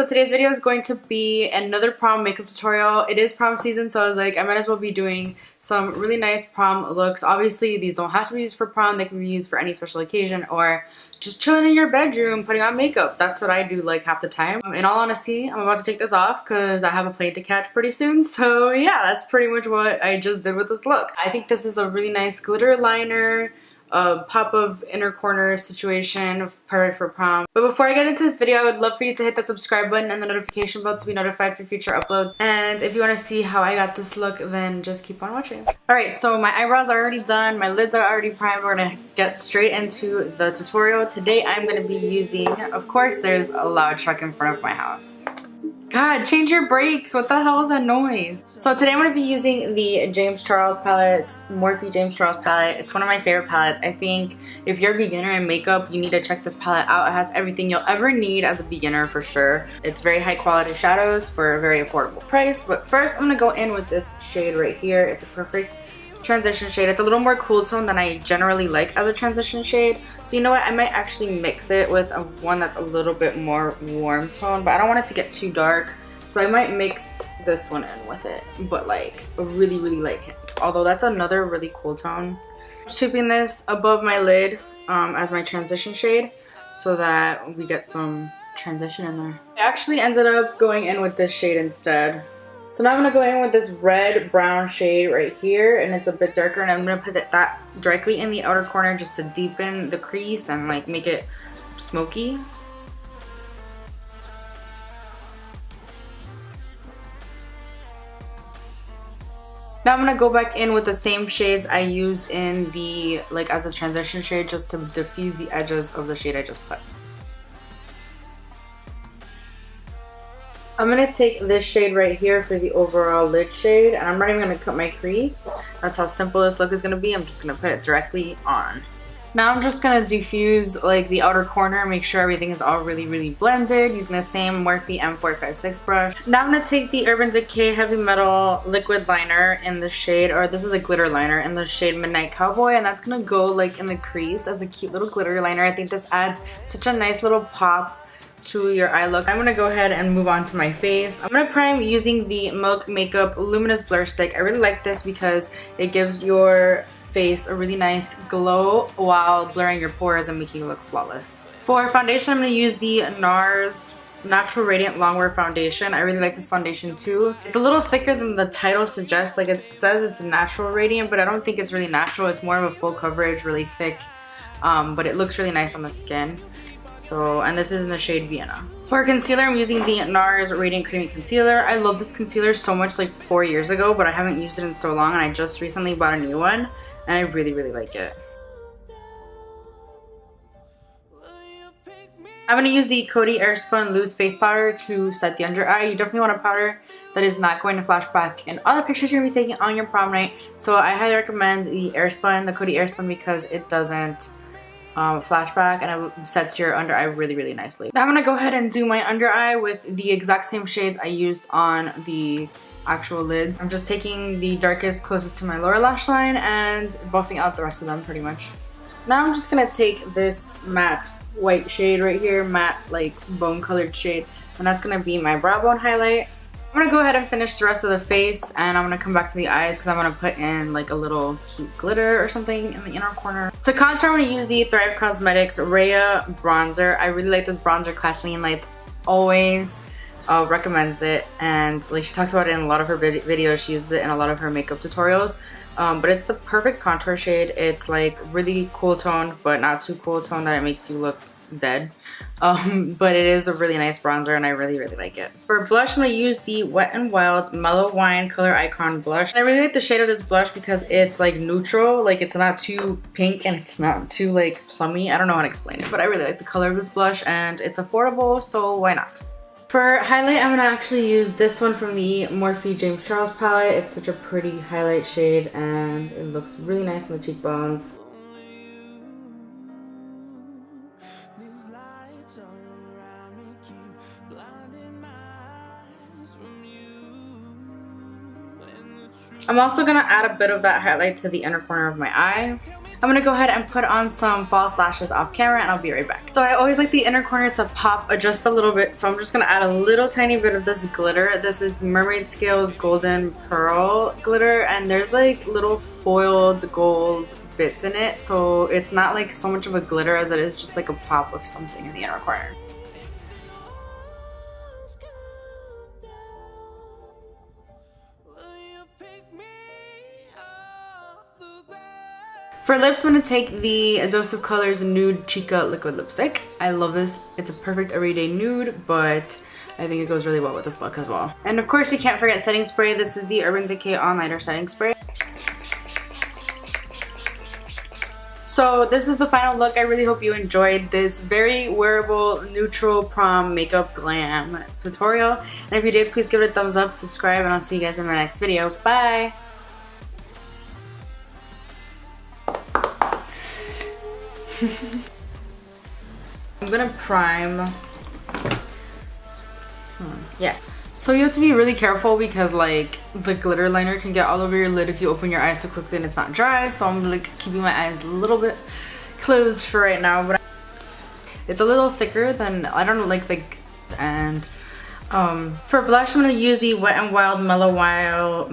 so today's video is going to be another prom makeup tutorial. It is prom season, so I was like, I might as well be doing some really nice prom looks. Obviously, these don't have to be used for prom. They can be used for any special occasion or just chilling in your bedroom, putting on makeup. That's what I do like half the time. In all honesty, I'm about to take this off because I have a plane to catch pretty soon. So yeah, that's pretty much what I just did with this look. I think this is a really nice glitter liner, a pop of inner corner situation, perfect for prom. But before I get into this video, I would love for you to hit that subscribe button and the notification bell to be notified for future uploads. And if you want to see how I got this look, then just keep on watching. Alright, so my eyebrows are already done, my lids are already primed. We're gonna get straight into the tutorial. Today I'm gonna be using, of course, there's a loud truck in front of my house. God, change your brakes. What the hell is that noise? So today I'm going to be using the James Charles palette, Morphe James Charles palette. It's one of my favorite palettes. I think if you're a beginner in makeup, you need to check this palette out. It has everything you'll ever need as a beginner for sure. It's very high quality shadows for a very affordable price. But first I'm going to go in with this shade right here. It's a perfect transition shade. It's a little more cool tone than I generally like as a transition shade. So you know what? I might actually mix it with one that's a little bit more warm tone, but I don't want it to get too dark. So I might mix this one in with it, but like a really, really light hint. Although that's another really cool tone. I'm sweeping this above my lid as my transition shade so that we get some transition in there. I actually ended up going in with this shade instead. So now I'm going to go in with this red brown shade right here, and it's a bit darker, and I'm going to put that directly in the outer corner just to deepen the crease and like make it smoky. Now I'm going to go back in with the same shades I used in the, like as a transition shade, just to diffuse the edges of the shade I just put. I'm going to take this shade right here for the overall lid shade, and I'm not even going to cut my crease. That's how simple this look is going to be. I'm just going to put it directly on. Now I'm just going to diffuse like the outer corner, make sure everything is all really, really blended using the same Morphe M456 brush. Now I'm going to take the Urban Decay Heavy Metal Liquid Liner in the shade, or this is a glitter liner in the shade Midnight Cowboy, and that's going to go like in the crease as a cute little glitter liner. I think this adds such a nice little pop to your eye look. I'm gonna go ahead and move on to my face. I'm gonna prime using the Milk Makeup Luminous Blur Stick. I really like this because it gives your face a really nice glow while blurring your pores and making you look flawless. For foundation, I'm gonna use the NARS Natural Radiant Longwear Foundation. I really like this foundation too. It's a little thicker than the title suggests. Like it says it's natural radiant, but I don't think it's really natural. It's more of a full coverage, really thick, but it looks really nice on the skin. So, and this is in the shade Vienna. For concealer, I'm using the NARS Radiant Creamy Concealer. I love this concealer so much, like 4 years ago, but I haven't used it in so long, and I just recently bought a new one, and I really, really like it. I'm going to use the Coty Airspun Loose Face Powder to set the under eye. You definitely want a powder that is not going to flash back in other pictures you're going to be taking on your prom night. So I highly recommend the Airspun, the Coty Airspun, because it doesn't flashback and it sets your under eye really, really nicely. Now I'm gonna go ahead and do my under eye with the exact same shades I used on the actual lids. I'm just taking the darkest closest to my lower lash line and buffing out the rest of them pretty much. Now I'm just gonna take this matte white shade right here, matte like bone colored shade, and that's gonna be my brow bone highlight. I'm gonna go ahead and finish the rest of the face, and I'm gonna come back to the eyes because I'm gonna put in like a little cute glitter or something in the inner corner. To contour, I'm gonna use the Thrive Cosmetics Rhea bronzer. I really like this bronzer. Kathleen Lights always recommends it, and like she talks about it in a lot of her videos. She uses it in a lot of her makeup tutorials. But it's the perfect contour shade. It's like really cool tone, but not too cool tone that it makes you look dead. But it is a really nice bronzer, and I really, really like it. For blush, I'm going to use the Wet n Wild Mellow Wine Color Icon Blush. I really like the shade of this blush because it's like neutral. Like it's not too pink and it's not too like plummy. I don't know how to explain it, but I really like the color of this blush, and it's affordable, so why not? For highlight, I'm going to actually use this one from the Morphe James Charles palette. It's such a pretty highlight shade, and it looks really nice on the cheekbones. I'm also going to add a bit of that highlight to the inner corner of my eye. I'm gonna go ahead and put on some false lashes off camera and I'll be right back. So I always like the inner corner to pop just a little bit, so I'm just gonna add a little tiny bit of this glitter. This is Mermaid Scales Golden Pearl glitter, and there's like little foiled gold bits in it, so it's not like so much of a glitter as it is just like a pop of something in the inner corner. For lips, I'm going to take the Dose of Colors Nude Chica Liquid Lipstick. I love this. It's a perfect everyday nude, but I think it goes really well with this look as well. And of course, you can't forget setting spray. This is the Urban Decay All Nighter Setting Spray. So this is the final look. I really hope you enjoyed this very wearable, neutral prom makeup glam tutorial. And if you did, please give it a thumbs up, subscribe, and I'll see you guys in my next video. Bye! I'm gonna prime. Yeah. So you have to be really careful because like the glitter liner can get all over your lid if you open your eyes too quickly and it's not dry. So I'm like keeping my eyes a little bit closed for right now, but it's a little thicker than, I don't like the, and for blush I'm gonna use the Wet n Wild